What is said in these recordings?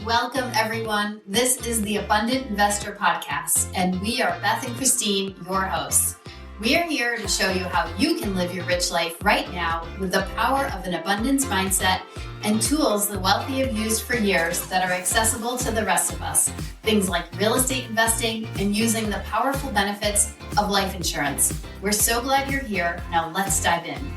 Welcome, everyone. This is the Abundant Investor Podcast, and we are Beth and Christine, your hosts. We are here to show you how you can live your rich life right now with the power of an abundance mindset and tools the wealthy have used for years that are accessible to the rest of us. Things like real estate investing and using the powerful benefits of life insurance. We're so glad you're here. Now let's dive in.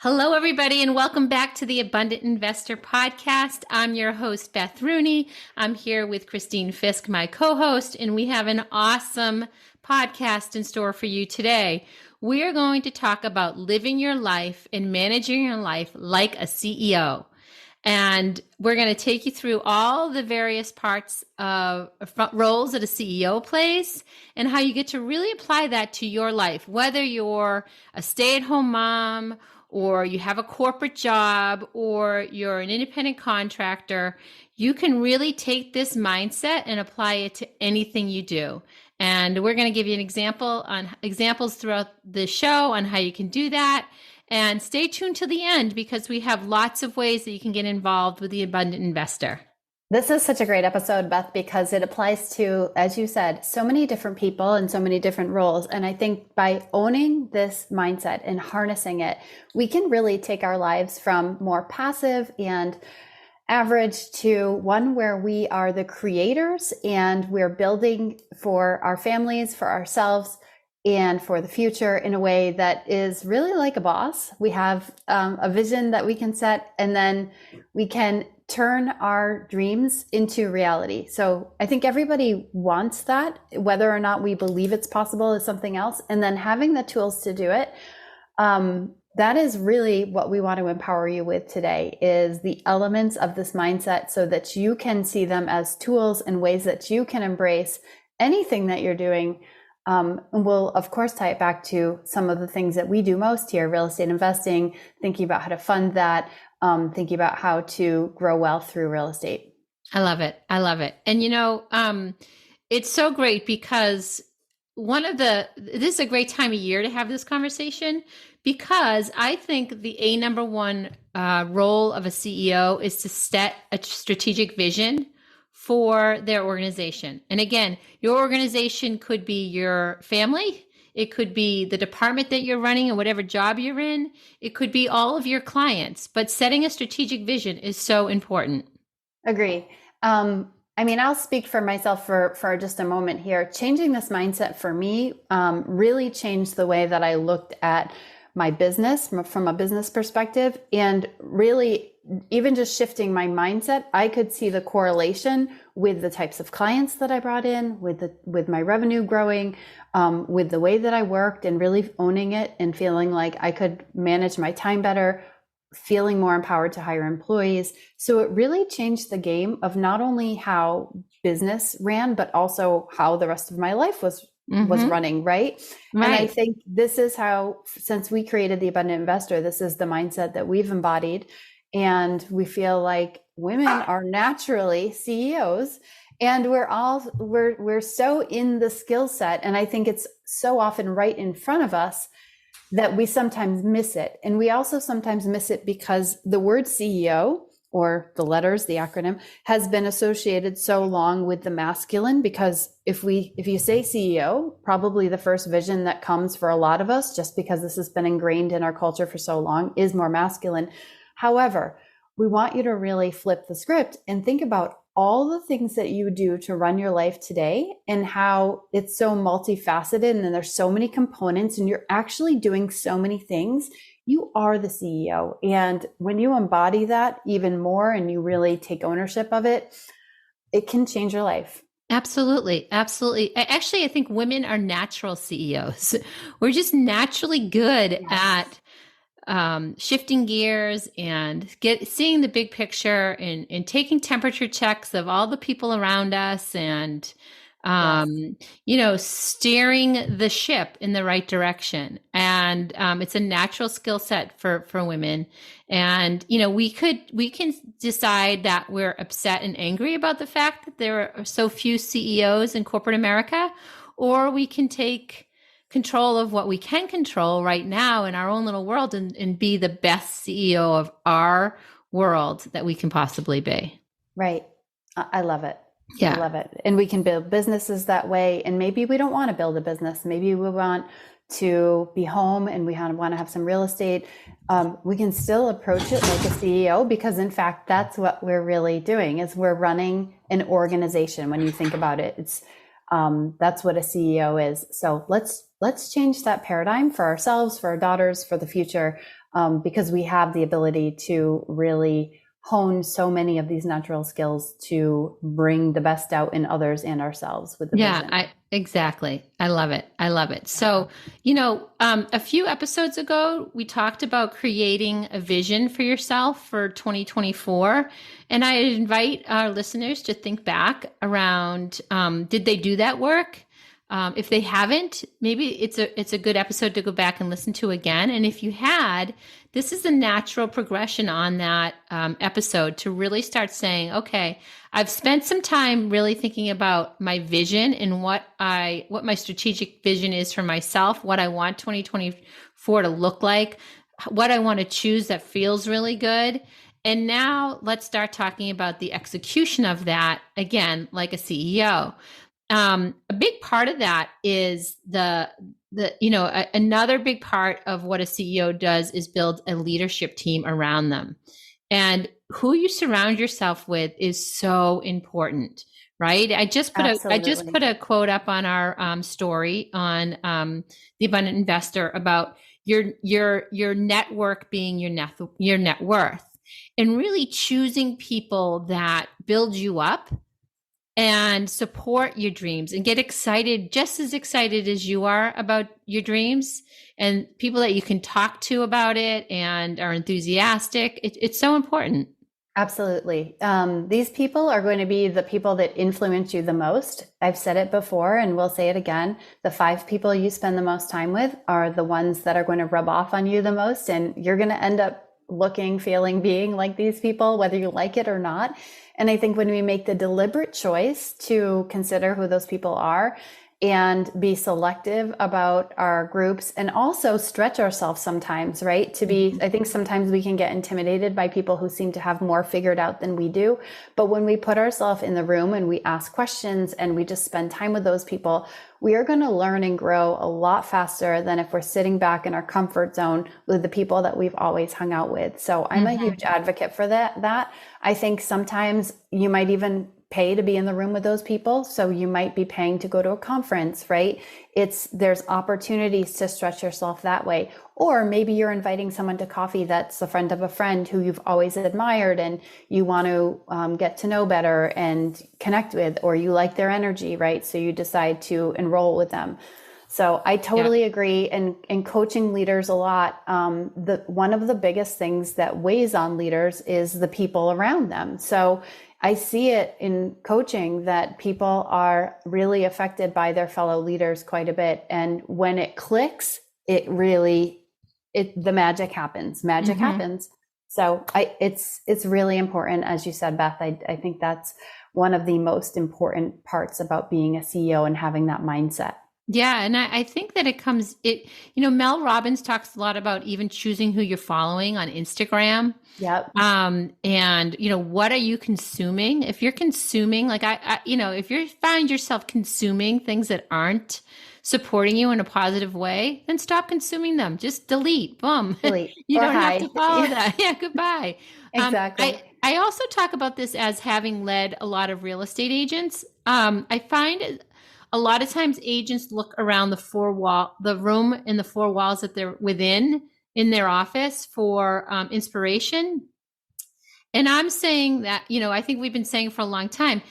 Hello, everybody, and welcome back to the Abundant Investor Podcast. I'm your host, Beth Rooney. I'm here with Christine Fiske, my co-host, and we have an awesome podcast in store for you today. We are going to talk about living your life and managing your life like a CEO. And we're going to take you through all the various parts of roles that a CEO plays and how you get to really apply that to your life, whether you're a stay-at-home mom, or you have a corporate job, or you're an independent contractor. You can really take this mindset and apply it to anything you do. And we're going to give you examples throughout the show on how you can do that. And stay tuned to the end because we have lots of ways that you can get involved with the Abundant Investor. This is such a great episode, Beth, because it applies to, as you said, so many different people and so many different roles. And I think by owning this mindset and harnessing it, we can really take our lives from more passive and average to one where we are the creators and we're building for our families, for ourselves, and for the future in a way that is really like a boss. We have a vision that we can set, and then we can turn our dreams into reality. So I think everybody wants that. Whether or not we believe it's possible is something else. And then having the tools to do it, that is really what we want to empower you with today, is the elements of this mindset so that you can see them as tools and ways that you can embrace anything that you're doing. And we'll, of course, tie it back to some of the things that we do most here, real estate investing, thinking about how to fund that, thinking about how to grow wealth through real estate. I love it. I love it. And, it's so great because this is a great time of year to have this conversation, because I think the number one role of a CEO is to set a strategic vision for their organization. And again, your organization could be your family. It could be the department that you're running and whatever job you're in. It could be all of your clients, but setting a strategic vision is so important. Agree. I'll speak for myself for just a moment here. Changing this mindset for me really changed the way that I looked at my business from a business perspective, and really even just shifting my mindset, I could see the correlation with the types of clients that I brought in, with my revenue growing, with the way that I worked, and really owning it and feeling like I could manage my time better, feeling more empowered to hire employees. So it really changed the game of not only how business ran, but also how the rest of my life was running, right? And I think this is how, since we created the Abundant Investor, this is the mindset that we've embodied. And we feel like women are naturally CEOs, and we're so in the skill set. And I think it's so often right in front of us that we sometimes miss it. And we also sometimes miss it because the word CEO, or the letters, the acronym, has been associated so long with the masculine, because if you say CEO, probably the first vision that comes for a lot of us, just because this has been ingrained in our culture for so long, is more masculine. However, we want you to really flip the script and think about all the things that you do to run your life today and how it's so multifaceted and there's so many components and you're actually doing so many things. You are the CEO. And when you embody that even more and you really take ownership of it, it can change your life. Absolutely. Absolutely. Actually, I think women are natural CEOs. We're just naturally good at shifting gears and seeing the big picture and taking temperature checks of all the people around us and, steering the ship in the right direction. And it's a natural skill set for women. And, we can decide that we're upset and angry about the fact that there are so few CEOs in corporate America, or we can take control of what we can control right now in our own little world and be the best CEO of our world that we can possibly be. Right. I love it. Yeah. I love it. And we can build businesses that way. And maybe we don't want to build a business. Maybe we want to be home and we want to have some real estate. We can still approach it like a CEO, because in fact, that's what we're really doing, is we're running an organization. When you think about it, it's that's what a CEO is. So let's change that paradigm for ourselves, for our daughters, for the future, because we have the ability to really hone so many of these natural skills to bring the best out in others and ourselves with the vision. Exactly. I love it. I love it. So, a few episodes ago, we talked about creating a vision for yourself for 2024. And I invite our listeners to think back around, did they do that work? If they haven't, maybe it's a good episode to go back and listen to again. And if you had, this is a natural progression on that episode to really start saying, okay, I've spent some time really thinking about my vision and what my strategic vision is for myself, what I want 2024 to look like, what I want to choose that feels really good. And now let's start talking about the execution of that, again, like a CEO. A big part of that is another big part of what a CEO does is build a leadership team around them. And who you surround yourself with is so important, right? I just put a quote up on our story on the Abundant Investor about your network being your net worth, and really choosing people that build you up and support your dreams and get excited, just as excited as you are about your dreams, and people that you can talk to about it and are enthusiastic. It's so important. Absolutely. These people are going to be the people that influence you the most. I've said it before and we'll say it again. The 5 people you spend the most time with are the ones that are going to rub off on you the most. And you're going to end up looking, feeling, being like these people, whether you like it or not. And I think when we make the deliberate choice to consider who those people are and be selective about our groups, and also stretch ourselves sometimes, right? I think sometimes we can get intimidated by people who seem to have more figured out than we do. But when we put ourselves in the room and we ask questions and we just spend time with those people, we are going to learn and grow a lot faster than if we're sitting back in our comfort zone with the people that we've always hung out with. So I'm a huge advocate for that. I think sometimes you might even pay to be in the room with those people. So you might be paying to go to a conference, right? There's opportunities to stretch yourself that way. Or maybe you're inviting someone to coffee that's a friend of a friend who you've always admired and you want to get to know better and connect with, or you like their energy, right? So you decide to enroll with them. So I totally agree. And in coaching leaders a lot, one of the biggest things that weighs on leaders is the people around them. So I see it in coaching that people are really affected by their fellow leaders quite a bit. And when it clicks, the magic happens. Magic happens. So it's really important. As you said, Beth, I think that's one of the most important parts about being a CEO and having that mindset. Yeah. And I think that Mel Robbins talks a lot about even choosing who you're following on Instagram. Yep. And what are you consuming? If you're consuming, if you find yourself consuming things that aren't supporting you in a positive way, then stop consuming them. Just delete, boom. Delete. You don't have to follow that. Yeah. Goodbye. Exactly. I also talk about this as having led a lot of real estate agents. I find a lot of times agents look around the room and the 4 walls that they're within in their office for inspiration. And I'm saying that, I think we've been saying for a long time,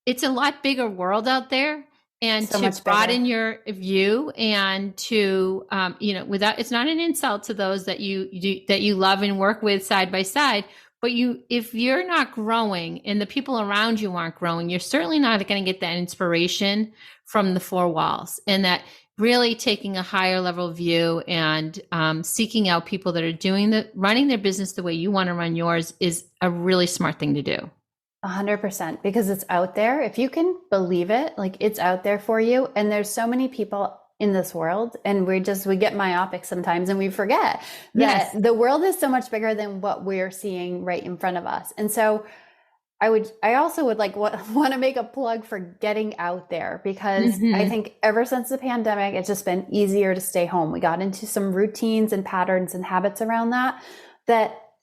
it's a lot bigger world out there, and so to broaden your view and to, it's not an insult to those that you love and work with side by side. But if you're not growing and the people around you aren't growing, you're certainly not going to get that inspiration from the 4 walls. And that really taking a higher level view and seeking out people that are running their business the way you want to run yours is a really smart thing to do. 100%, because it's out there. If you can believe it, like it's out there for you. And there's so many people in this world, and we get myopic sometimes, and we forget that Yes. the world is so much bigger than what we're seeing right in front of us. And so I also would want to make a plug for getting out there, because I think ever since the pandemic, it's just been easier to stay home. We got into some routines and patterns and habits around that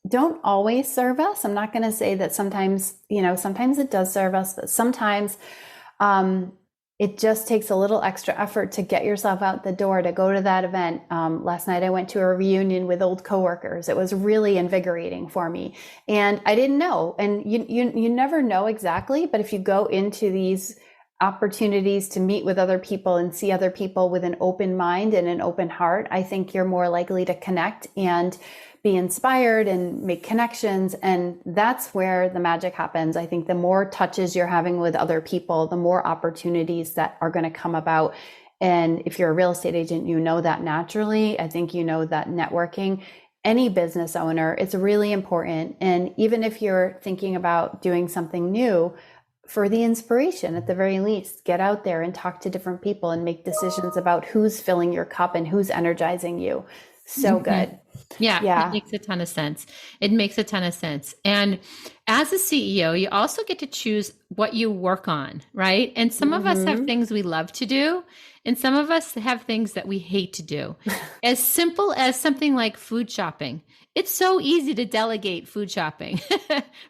don't always serve us. I'm not going to say that sometimes it does serve us, but sometimes it just takes a little extra effort to get yourself out the door, to go to that event. Last night I went to a reunion with old coworkers. It was really invigorating for me. And I didn't know, and you never know exactly, but if you go into these opportunities to meet with other people and see other people with an open mind and an open heart, I think you're more likely to connect and be inspired and make connections. And that's where the magic happens. I think the more touches you're having with other people, the more opportunities that are going to come about. And if you're a real estate agent, you know that naturally. I think you know that networking, any business owner, it's really important. And even if you're thinking about doing something new, for the inspiration, at the very least, get out there and talk to different people and make decisions about who's filling your cup and who's energizing you. So good. Yeah. It makes a ton of sense. It makes a ton of sense. And as a CEO, you also get to choose what you work on, right? And some of us have things we love to do, and some of us have things that we hate to do. As simple as something like food shopping. It's so easy to delegate food shopping,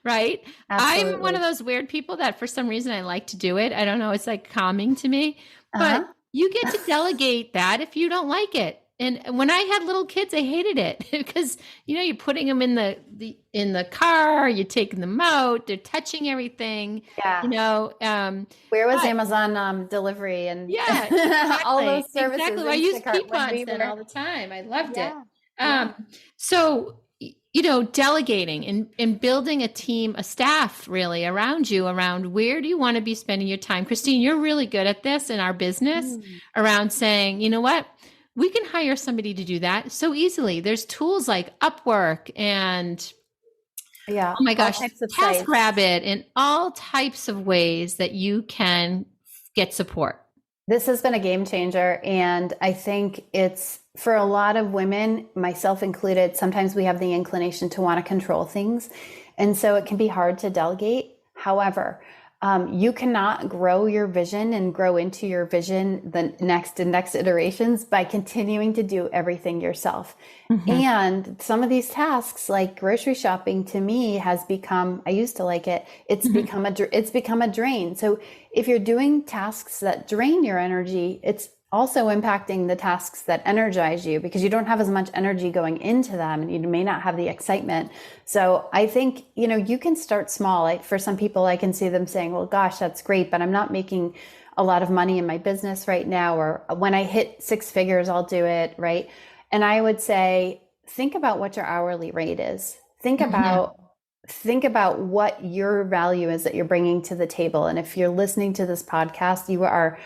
right? Absolutely. I'm one of those weird people that for some reason I like to do it. I don't know. It's like calming to me, but you get to delegate that if you don't like it. And when I had little kids, I hated it because, you're putting them in the car, you're taking them out, they're touching everything, Where was Amazon delivery and exactly. all those services? Exactly. I used coupons then all the time. I loved it. So, delegating and building a team, a staff really around you, around where do you want to be spending your time? Christine, you're really good at this in our business around saying, you know what? We can hire somebody to do that so easily. There's tools like Upwork and oh my gosh, TaskRabbit, and all types of ways that you can get support. This has been a game changer. And I think it's, for a lot of women, myself included, sometimes we have the inclination to want to control things. And so it can be hard to delegate. However, you cannot grow your vision and grow into your vision the next iterations by continuing to do everything yourself. And some of these tasks, like grocery shopping, to me has become, I used to like it. It's become a drain. So if you're doing tasks that drain your energy, it's also impacting the tasks that energize you, because you don't have as much energy going into them and you may not have the excitement. So I think, you can start small. For some people, I can see them saying, well, gosh, that's great, but I'm not making a lot of money in my business right now. Or when I hit 6 figures, I'll do it. Right. And I would say, think about what your hourly rate is. Think about what your value is that you're bringing to the table. And if you're listening to this podcast, you are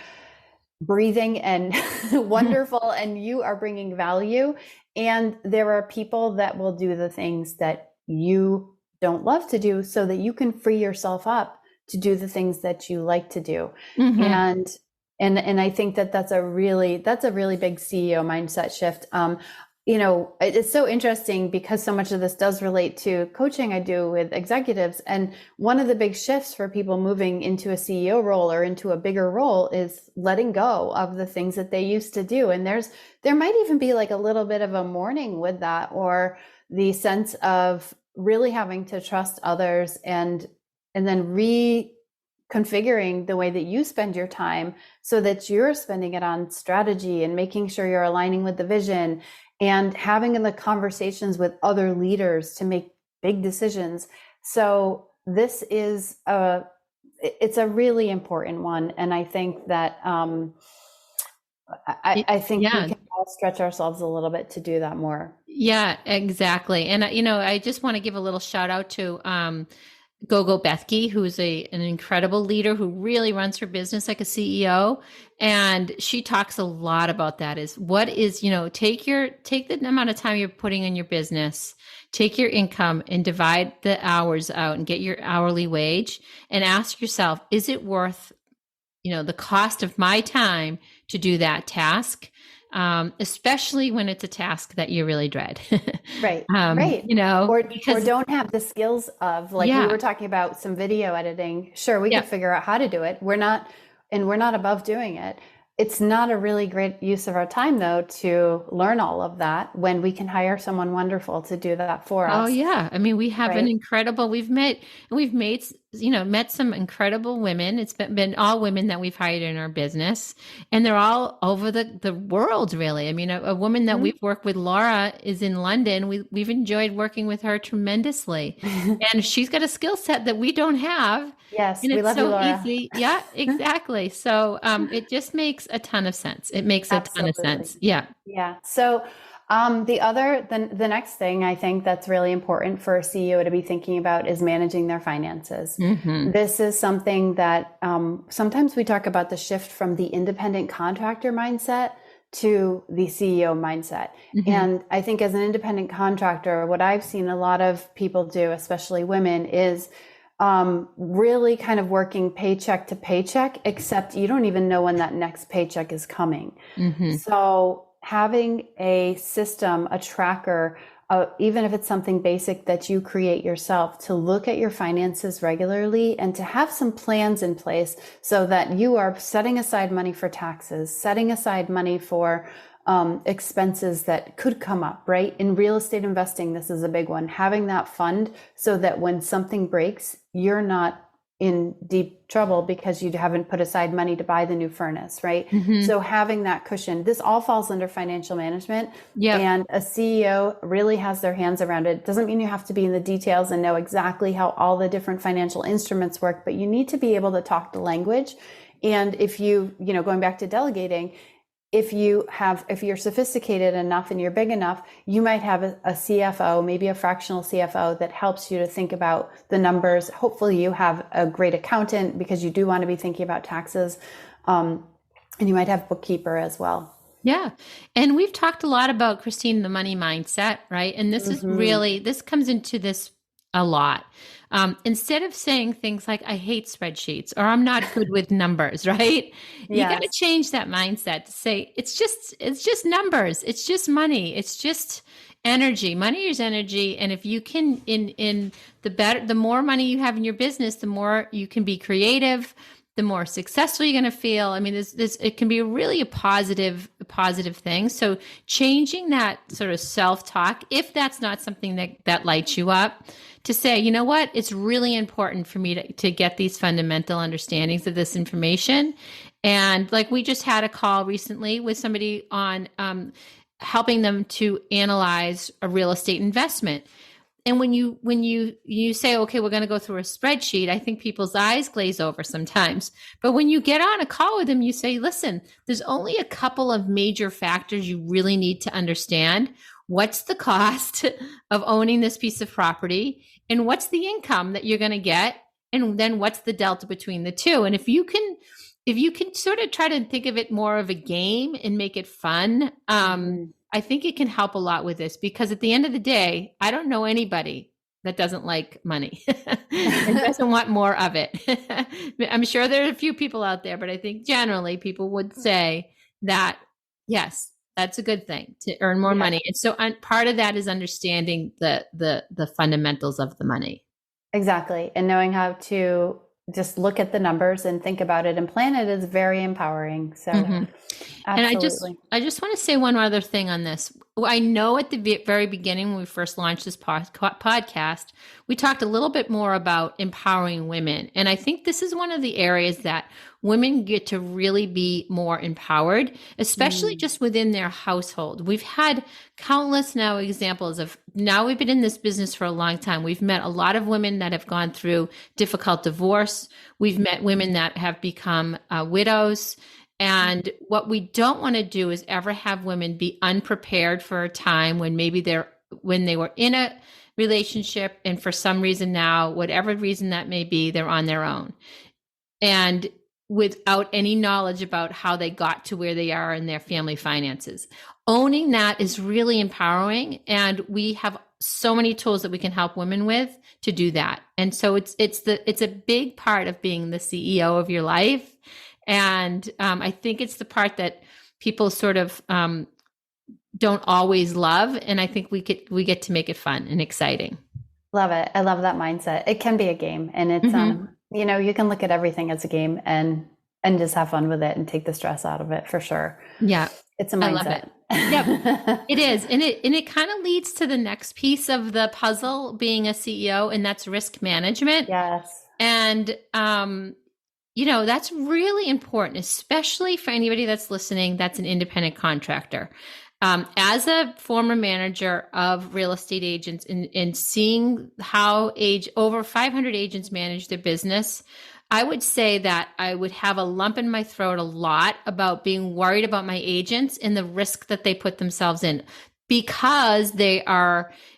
breathing and wonderful, and you are bringing value. And there are people that will do the things that you don't love to do so that you can free yourself up to do the things that you like to do. And I think that's a really big CEO mindset shift. It's so interesting because so much of this does relate to coaching I do with executives. And one of the big shifts for people moving into a CEO role or into a bigger role is letting go of the things that they used to do. And there might even be like a little bit of a mourning with that, or the sense of really having to trust others and then reconfiguring the way that you spend your time so that you're spending it on strategy and making sure you're aligning with the vision and having the conversations with other leaders to make big decisions. So this is it's a really important one. And I think that I think we can all stretch ourselves a little bit to do that more. Yeah, exactly. And, I just want to give a little shout out to Gogo Bethke, who's an incredible leader who really runs her business like a CEO. And she talks a lot about that take the amount of time you're putting in your business, take your income and divide the hours out and get your hourly wage and ask yourself, is it worth, the cost of my time to do that task? especially when it's a task that you really dread. Right. Right. Or Because don't have the skills of, like, we were talking about some video editing. Sure, we could figure out how to do it. We're not above doing it. It's not a really great use of our time, though, to learn all of that when we can hire someone wonderful to do that for us. Oh yeah. I mean, we have we've met some incredible women. It's been all women that we've hired in our business, and they're all over the world, really. I mean, a woman that we've worked with, Laura, is in London. We've enjoyed working with her tremendously. And she's got a skill set that we don't have. Yes, and we it's love so you, Laura. easy. Yeah, exactly. So it just makes a ton of sense. It makes a ton of sense. Yeah. Yeah. So the next thing I think that's really important for a CEO to be thinking about is managing their finances. Mm-hmm. This is something that sometimes we talk about the shift from the independent contractor mindset to the CEO mindset. Mm-hmm. And I think as an independent contractor, what I've seen a lot of people do, especially women, is really kind of working paycheck to paycheck, except you don't even know when that next paycheck is coming. Mm-hmm. So having a system, a tracker, even if it's something basic that you create yourself, to look at your finances regularly and to have some plans in place so that you are setting aside money for taxes, setting aside money for expenses that could come up, right? In real estate investing, this is a big one. Having that fund so that when something breaks, you're not in deep trouble because you haven't put aside money to buy the new furnace, right? Mm-hmm. So having that cushion, this all falls under financial management. Yep. And a CEO really has their hands around it. Doesn't mean you have to be in the details and know exactly how all the different financial instruments work, but you need to be able to talk the language. And if going back to delegating, if you're sophisticated enough and you're big enough, you might have a CFO, maybe a fractional CFO, that helps you to think about the numbers. Hopefully you have a great accountant because you do want to be thinking about taxes. And you might have bookkeeper as well. Yeah. And we've talked a lot about, Christine, the money mindset, right? And this is really, this comes into this a lot. Instead of saying things like, I hate spreadsheets, or I'm not good with numbers, right? You got to change that mindset to say, it's just numbers. It's just money. It's just energy. Money is energy. And if you can, the more money you have in your business, the more you can be creative, the more successful you're going to feel. I mean, it can be really a positive thing. So changing that sort of self-talk, if that's not something that lights you up, to say, you know what, it's really important for me to get these fundamental understandings of this information. And like, we just had a call recently with somebody on helping them to analyze a real estate investment. And when you say, okay, we're going to go through a spreadsheet, I think people's eyes glaze over sometimes. But when you get on a call with them, you say, listen, there's only a couple of major factors you really need to understand. What's the cost of owning this piece of property? And what's the income that you're going to get? And then what's the delta between the two? And if you can sort of try to think of it more of a game and make it fun, I think it can help a lot with this, because at the end of the day, I don't know anybody that doesn't like money and doesn't want more of it. I'm sure there are a few people out there, but I think generally people would say that, yes, that's a good thing to earn more money. And so part of that is understanding the fundamentals of the money. Exactly. And knowing how to just look at the numbers and think about it and plan it is very empowering. So absolutely. And I just want to say one other thing on this. I know at the very beginning, when we first launched this podcast, we talked a little bit more about empowering women. And I think this is one of the areas that women get to really be more empowered, especially just within their household. We've had countless examples of, we've been in this business for a long time. We've met a lot of women that have gone through difficult divorce. We've met women that have become widows. And what we don't want to do is ever have women be unprepared for a time when when they were in a relationship, and for some reason now, whatever reason that may be, they're on their own. And without any knowledge about how they got to where they are in their family finances. Owning that is really empowering. And we have so many tools that we can help women with to do that. And so it's a big part of being the CEO of your life. And I think it's the part that people sort of don't always love. And I think we get to make it fun and exciting. Love it. I love that mindset. It can be a game, and it's you can look at everything as a game and just have fun with it and take the stress out of it for sure. Yeah. It's a mindset. I love it. Yep. It is. And it kind of leads to the next piece of the puzzle being a CEO, and that's risk management. Yes. And that's really important, especially for anybody that's listening that's an independent contractor. As a former manager of real estate agents and seeing how over 500 agents manage their business, I would say that I would have a lump in my throat a lot about being worried about my agents and the risk that they put themselves in, because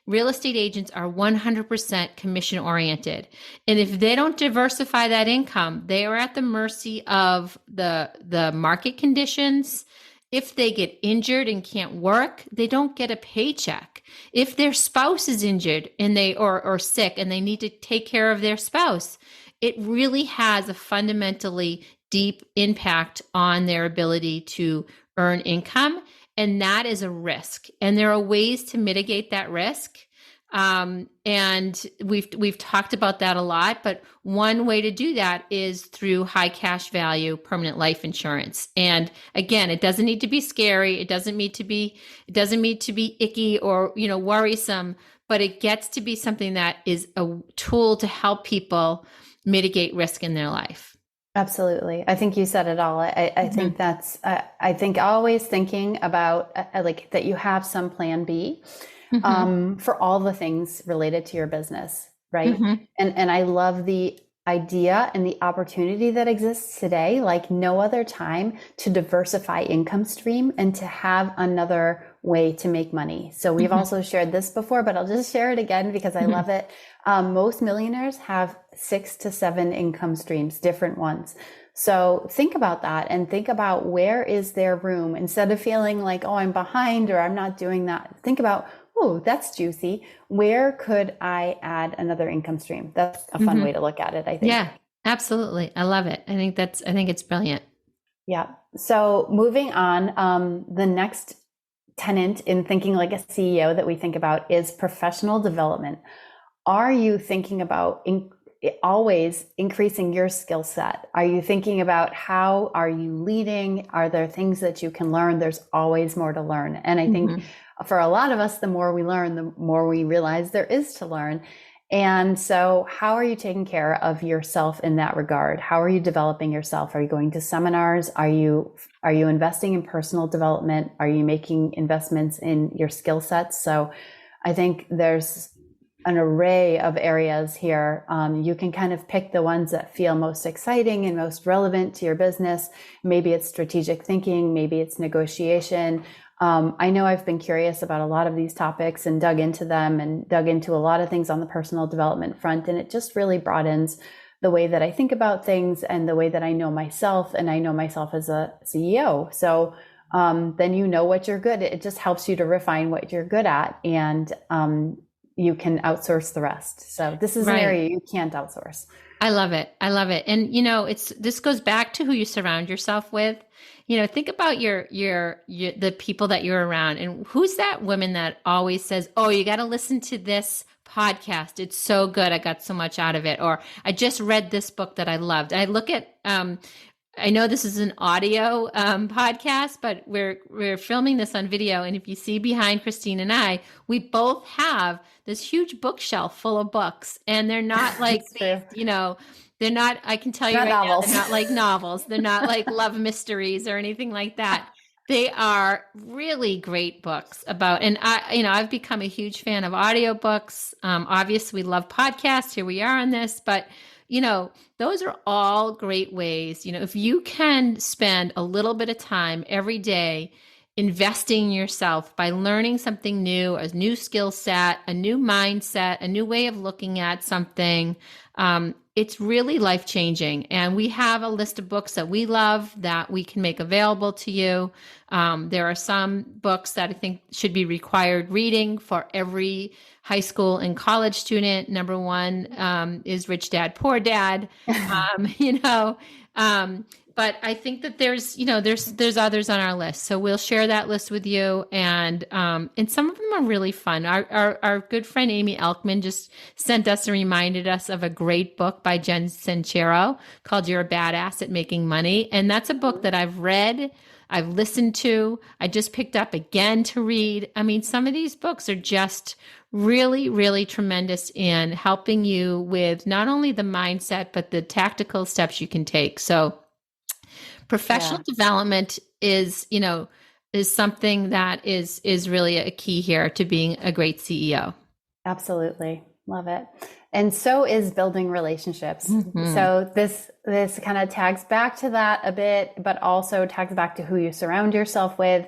real estate agents are 100% commission oriented. And if they don't diversify that income, they are at the mercy of the market conditions. If they get injured and can't work, they don't get a paycheck. If their spouse is injured and or sick and they need to take care of their spouse, it really has a fundamentally deep impact on their ability to earn income. And that is a risk. And there are ways to mitigate that risk. And we've talked about that a lot, but one way to do that is through high cash value permanent life insurance. And again, it doesn't need to be scary. It doesn't need to be icky or, worrisome, but it gets to be something that is a tool to help people mitigate risk in their life. Absolutely. I think you said it all. I think that's, I think always thinking about like that you have some plan B. For all the things related to your business, right? And I love the idea and the opportunity that exists today, like no other time, to diversify income stream and to have another way to make money. So we've also shared this before, but I'll just share it again because I love it. Most millionaires have 6 to 7 income streams, different ones. So think about that and think about where is there room, instead of feeling like, oh, I'm behind or I'm not doing that. Think about, oh, that's juicy. Where could I add another income stream? That's a fun way to look at it, I think. Yeah, absolutely. I love it. I think it's brilliant. Yeah. So moving on, the next tenet in thinking like a CEO that we think about is professional development. Are you thinking about always increasing your skill set? Are you thinking about how are you leading? Are there things that you can learn? There's always more to learn. And I think for a lot of us, the more we learn, the more we realize there is to learn. And so how are you taking care of yourself in that regard? How are you developing yourself? Are you going to seminars? Are you investing in personal development? Are you making investments in your skill sets? So I think there's an array of areas here. You can kind of pick the ones that feel most exciting and most relevant to your business. Maybe it's strategic thinking, maybe it's negotiation. I know I've been curious about a lot of these topics and dug into them and dug into a lot of things on the personal development front. And it just really broadens the way that I think about things and the way that I know myself, and I know myself as a CEO. So then you know what you're good at. It just helps you to refine what you're good at, and you can outsource the rest. So this is an area you can't outsource. I love it. I love it. And this goes back to who you surround yourself with. Think about the people that you're around, and who's that woman that always says, "Oh, you got to listen to this podcast. It's so good. I got so much out of it." Or I just read this book that I loved. I look at, I know this is an audio podcast, but we're filming this on video. And if you see behind Christine and I, we both have this huge bookshelf full of books, and they're not like, they're not, I can tell you right now, they're not like novels. They're not like love mysteries or anything like that. They are really great books about, and I've become a huge fan of audiobooks. Obviously we love podcasts. Here we are on this, but those are all great ways. If you can spend a little bit of time every day investing in yourself by learning something new, a new skill set, a new mindset, a new way of looking at something, it's really life-changing. And we have a list of books that we love that we can make available to you. There are some books that I think should be required reading for every high school and college student. Number one is Rich Dad, Poor Dad. But I think that there's others on our list. So we'll share that list with you. And some of them are really fun. Our good friend Amy Elkman just sent us and reminded us of a great book by Jen Sincero called You're a Badass at Making Money. And that's a book that I've read, I've listened to, I just picked up again to read. I mean, some of these books are just really, really tremendous in helping you with not only the mindset, but the tactical steps you can take. So professional development is something that is really a key here to being a great CEO. Absolutely. Love it. And so is building relationships. Mm-hmm. So this kind of tags back to that a bit, but also tags back to who you surround yourself with.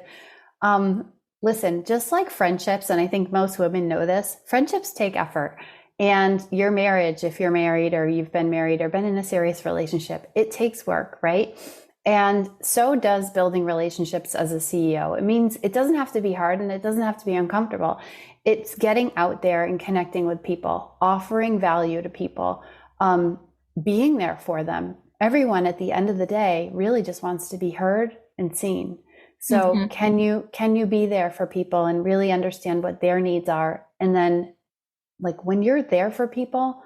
Listen, just like friendships, and I think most women know this, friendships take effort. And your marriage, if you're married or you've been married or been in a serious relationship, it takes work, right? And so does building relationships as a CEO. It means it doesn't have to be hard and it doesn't have to be uncomfortable. It's getting out there and connecting with people, offering value to people, being there for them. Everyone at the end of the day really just wants to be heard and seen. So can you be there for people and really understand what their needs are? And then like when you're there for people,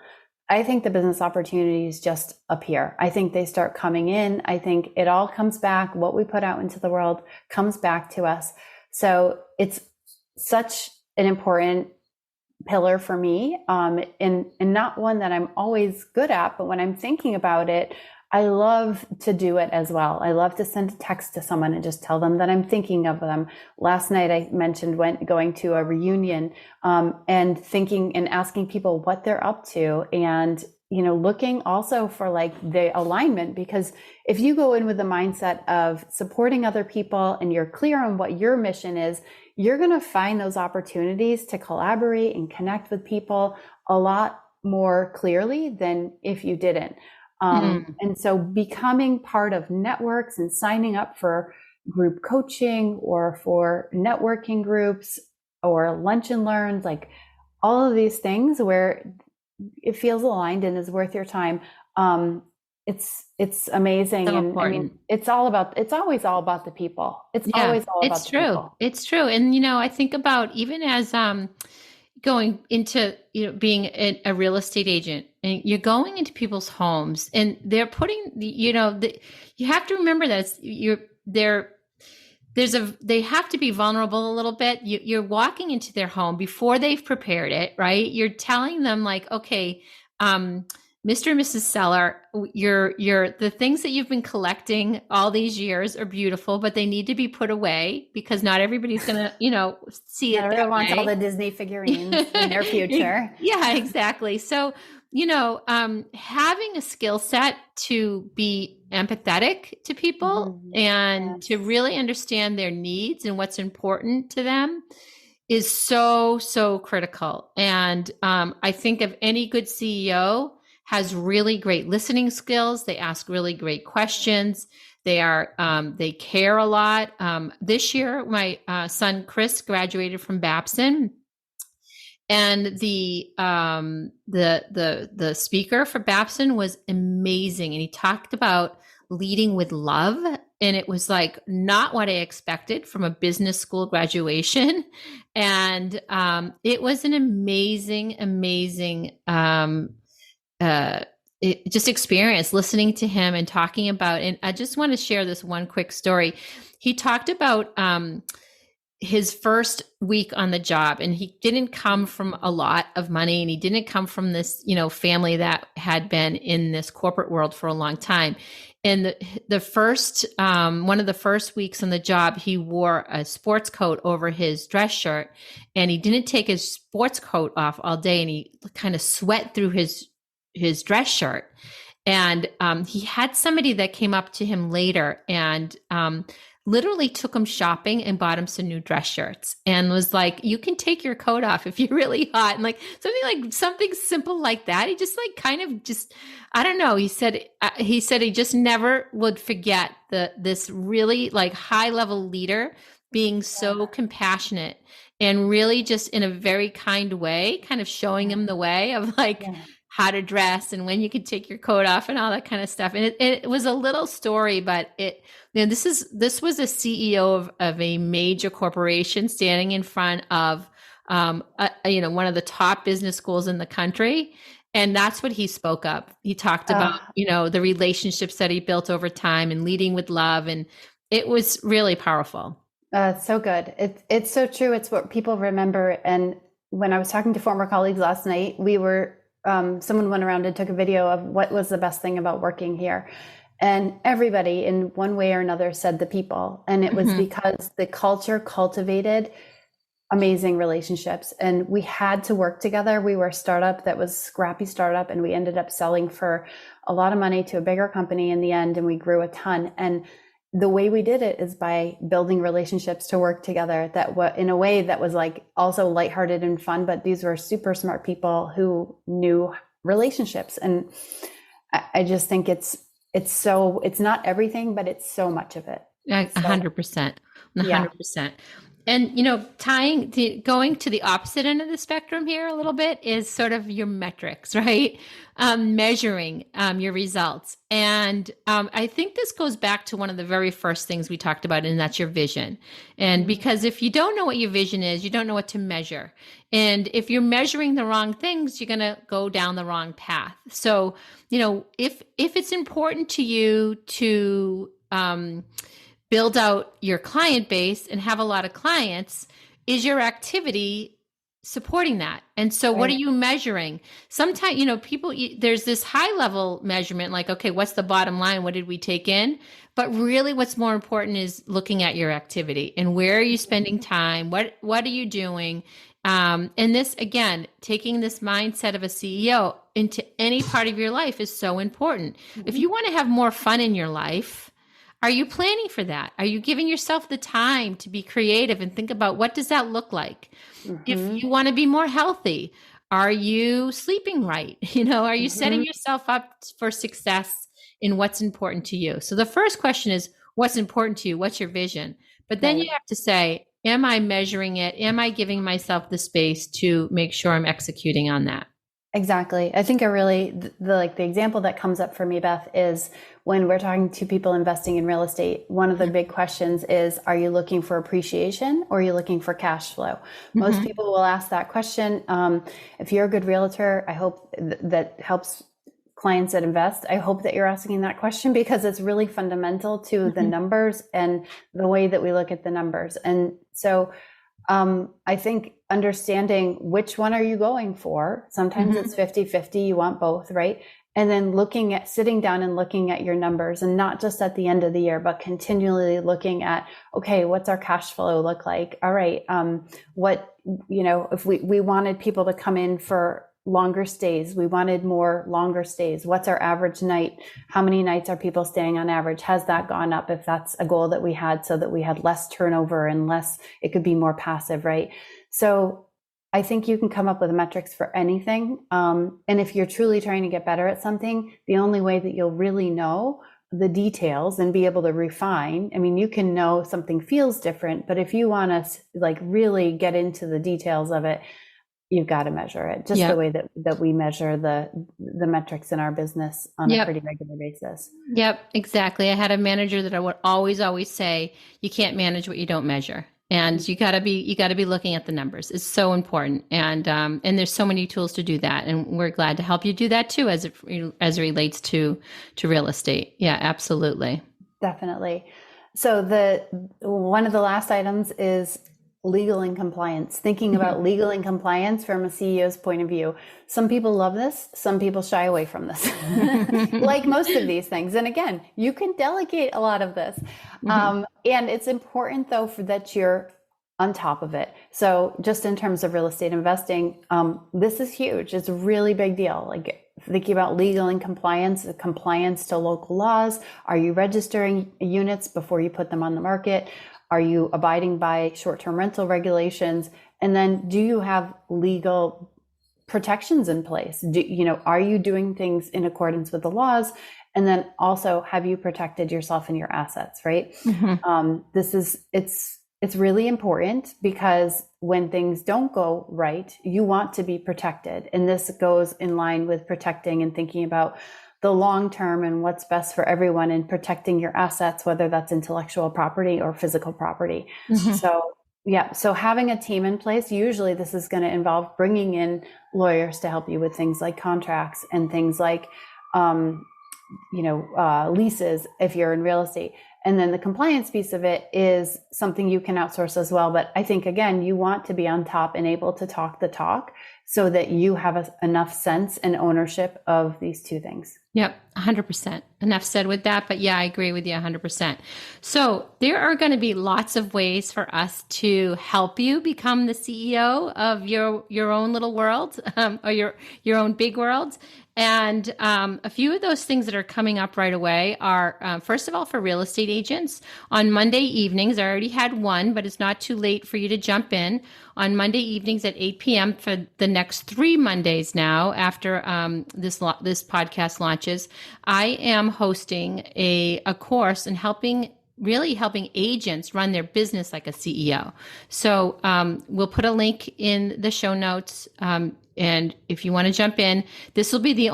I think the business opportunities just appear. I think they start coming in. I think it all comes back. What we put out into the world comes back to us. So it's such an important pillar for me, and not one that I'm always good at, but when I'm thinking about it, I love to do it as well. I love to send a text to someone and just tell them that I'm thinking of them. Last night I mentioned going to a reunion, and thinking and asking people what they're up to, and looking also for like the alignment, because if you go in with the mindset of supporting other people and you're clear on what your mission is, you're going to find those opportunities to collaborate and connect with people a lot more clearly than if you didn't. And so becoming part of networks and signing up for group coaching or for networking groups or lunch and learns, like all of these things where it feels aligned and is worth your time. It's amazing. So and important. I mean, it's always all about the people. It's always all about the people. It's true. And, I think about even as, going into, being a real estate agent, and you're going into people's homes and they're putting, you have to remember that they have to be vulnerable a little bit. You're walking into their home before they've prepared it, right? You're telling them like, okay, Mr. and Mrs. Seller, the things that you've been collecting all these years are beautiful, but they need to be put away because not everybody's going to, see it. Everyone wants all the Disney figurines in their future. Yeah, exactly. So, having a skill set to be empathetic to people and to really understand their needs and what's important to them is so, so critical. And I think of any good CEO has really great listening skills. They ask really great questions. They care a lot. This year, my son Chris graduated from Babson, and the speaker for Babson was amazing, and he talked about leading with love, and it was like not what I expected from a business school graduation, and it was an amazing just experience listening to him and talking about, and I just want to share this one quick story. He talked about his first week on the job, and he didn't come from a lot of money, and he didn't come from this, family that had been in this corporate world for a long time. And the first, one of the first weeks on the job, he wore a sports coat over his dress shirt, and he didn't take his sports coat off all day, and he kind of sweat through his dress shirt. And he had somebody that came up to him later and literally took him shopping and bought him some new dress shirts and was like, you can take your coat off if you're really hot. And like something simple like that. He just I don't know. He said he just never would forget this really like high level leader being so compassionate and really just in a very kind way, kind of showing him the way of like, how to dress and when you could take your coat off and all that kind of stuff. And it was a little story, but this was a CEO of a major corporation standing in front of, one of the top business schools in the country. And that's what he spoke up. He talked about, the relationships that he built over time and leading with love. And it was really powerful. It's so good. It's so true. It's what people remember. And when I was talking to former colleagues last night, someone went around and took a video of what was the best thing about working here. And everybody in one way or another said the people. And it was because the culture cultivated amazing relationships, and we had to work together. We were a startup that was scrappy startup, and we ended up selling for a lot of money to a bigger company in the end, and we grew a ton. And the way we did it is by building relationships to work together in a way that was like also lighthearted and fun, but these were super smart people who knew relationships. And I just think it's not everything, but it's so much of it. 100%. 100%. And, going to the opposite end of the spectrum here a little bit is sort of your metrics, right? Measuring your results. And I think this goes back to one of the very first things we talked about, and that's your vision. And because if you don't know what your vision is, you don't know what to measure. And if you're measuring the wrong things, you're going to go down the wrong path. So, if it's important to you to build out your client base and have a lot of clients, is your activity supporting that? And so what are you measuring? Sometimes, there's this high level measurement, like, okay, what's the bottom line? What did we take in? But really what's more important is looking at your activity and where are you spending time? What are you doing? And this, again, taking this mindset of a CEO into any part of your life is so important. If you want to have more fun in your life, are you planning for that? Are you giving yourself the time to be creative and think about what does that look like? If you want to be more healthy, are you sleeping right? Are you setting yourself up for success in what's important to you? So the first question is, what's important to you? What's your vision? But then you have to say, am I measuring it? Am I giving myself the space to make sure I'm executing on that? Exactly. I think the example that comes up for me, Beth, is when we're talking to people investing in real estate, one of the big questions is, are you looking for appreciation or are you looking for cash flow? Most people will ask that question. If you're a good realtor, I hope that helps clients that invest. I hope that you're asking that question because it's really fundamental to the numbers and the way that we look at the numbers. And so I think understanding which one are you going for? Sometimes it's 50-50, you want both, right? And then sitting down and looking at your numbers, and not just at the end of the year, but continually looking at, okay, what's our cash flow look like? All right. If we wanted people to come in for longer stays, we wanted more longer stays. What's our average night? How many nights are people staying on average? Has that gone up? If that's a goal that we had, so that we had less turnover and it could be more passive, right? So I think you can come up with metrics for anything. And if you're truly trying to get better at something, the only way that you'll really know the details and be able to refine, you can know something feels different, but if you want to really get into the details of it, you've got to measure it just the way that we measure the metrics in our business on a pretty regular basis. Yep, exactly. I had a manager that I would always say, you can't manage what you don't measure. And you gotta be looking at the numbers. It's so important. And there's so many tools to do that. And we're glad to help you do that too, as it relates to real estate. Yeah, absolutely. Definitely. So one of the last items is legal and compliance, thinking about legal and compliance from a CEO's point of view. Some people love this. Some people shy away from this, like most of these things. And again, you can delegate a lot of this. And it's important though, that you're on top of it. So just in terms of real estate investing, this is huge. It's a really big deal. Like thinking about legal and compliance to local laws. Are you registering units before you put them on the market? Are you abiding by short-term rental regulations? And then do you have legal protections in place? Are you doing things in accordance with the laws? And then also, have you protected yourself and your assets, right? it's really important because when things don't go right, you want to be protected. And this goes in line with protecting and thinking about the long term and what's best for everyone, and protecting your assets, whether that's intellectual property or physical property. So having a team in place, usually this is going to involve bringing in lawyers to help you with things like contracts and things like, leases if you're in real estate. And then the compliance piece of it is something you can outsource as well. But I think, again, you want to be on top and able to talk the talk so that you have enough sense and ownership of these two things. Yep, 100%. Enough said with that. But yeah, I agree with you 100%. So there are going to be lots of ways for us to help you become the CEO of your own little world, or your own big world. And a few of those things that are coming up right away are, first of all, for real estate agents. On Monday evenings, I already had one, but it's not too late for you to jump in. On Monday evenings at 8 p.m. for the next 3 Mondays now, after this podcast launches, I am hosting a course and helping agents run their business like a CEO. So we'll put a link in the show notes. And if you want to jump in, this will be the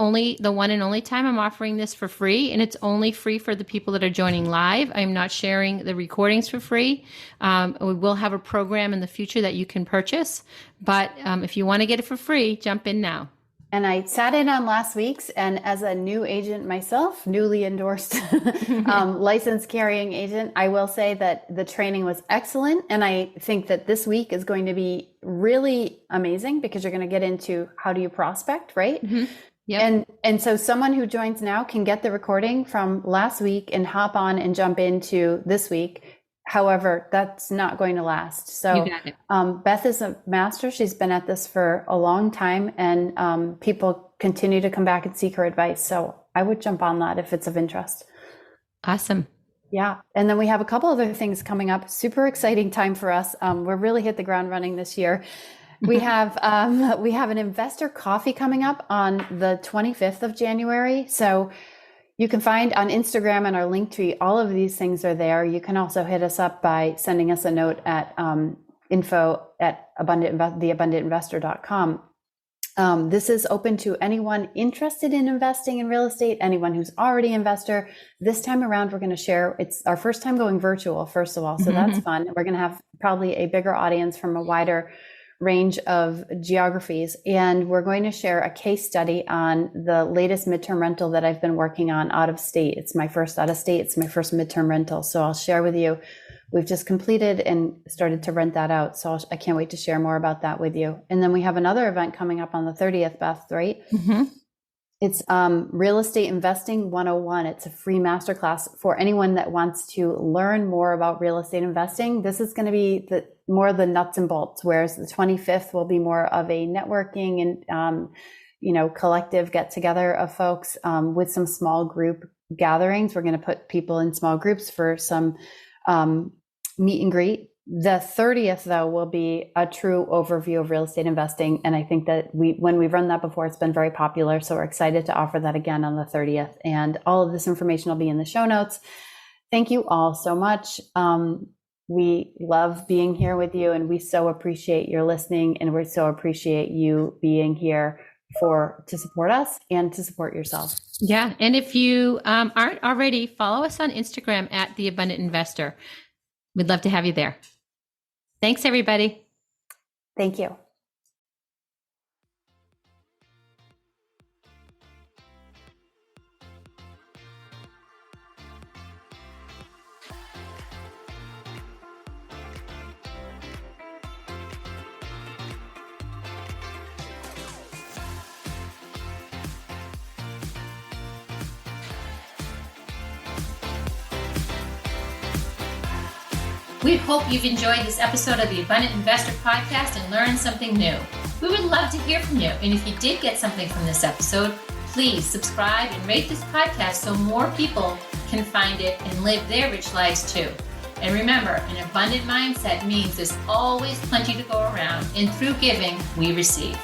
one and only time I'm offering this for free. And it's only free for the people that are joining live. I'm not sharing the recordings for free. We will have a program in the future that you can purchase. But if you want to get it for free, jump in now. And I sat in on last week's, and as a new agent myself, newly endorsed licensed carrying agent, I will say that the training was excellent. And I think that this week is going to be really amazing because you're going to get into how do you prospect, right? Mm-hmm. Yep. And so someone who joins now can get the recording from last week and hop on and jump into this week. However, that's not going to last. So Beth is a master. She's been at this for a long time, and people continue to come back and seek her advice. So I would jump on that if it's of interest. Awesome. Yeah. And then we have a couple other things coming up. Super exciting time for us. We're really hit the ground running this year. We have an investor coffee coming up on the 25th of January. So you can find on Instagram and our link tree, all of these things are there. You can also hit us up by sending us a note at info@theabundantinvestor.com. This is open to anyone interested in investing in real estate, anyone who's already an investor. This time around, we're going to share, it's our first time going virtual, first of all. So that's fun. We're going to have probably a bigger audience from a wider range of geographies. And we're going to share a case study on the latest midterm rental that I've been working on out of state. It's my first out of state. It's my first midterm rental. So I'll share with you. We've just completed and started to rent that out. So I can't wait to share more about that with you. And then we have another event coming up on the 30th, Beth, right? Mm-hmm. It's Real Estate Investing 101. It's a free masterclass for anyone that wants to learn more about real estate investing. This is going to be more of the nuts and bolts, whereas the 25th will be more of a networking and collective get together of folks with some small group gatherings. We're going to put people in small groups for some meet and greet. The 30th, though, will be a true overview of real estate investing. And I think that when we've run that before, it's been very popular. So we're excited to offer that again on the 30th. And all of this information will be in the show notes. Thank you all so much. We love being here with you, and we so appreciate your listening, and we so appreciate you being here to support us and to support yourself. Yeah. And if you aren't already, follow us on Instagram at The Abundant Investor. We'd love to have you there. Thanks, everybody. Thank you. We hope you've enjoyed this episode of the Abundant Investor Podcast and learned something new. We would love to hear from you. And if you did get something from this episode, please subscribe and rate this podcast so more people can find it and live their rich lives too. And remember, an abundant mindset means there's always plenty to go around, and through giving, we receive.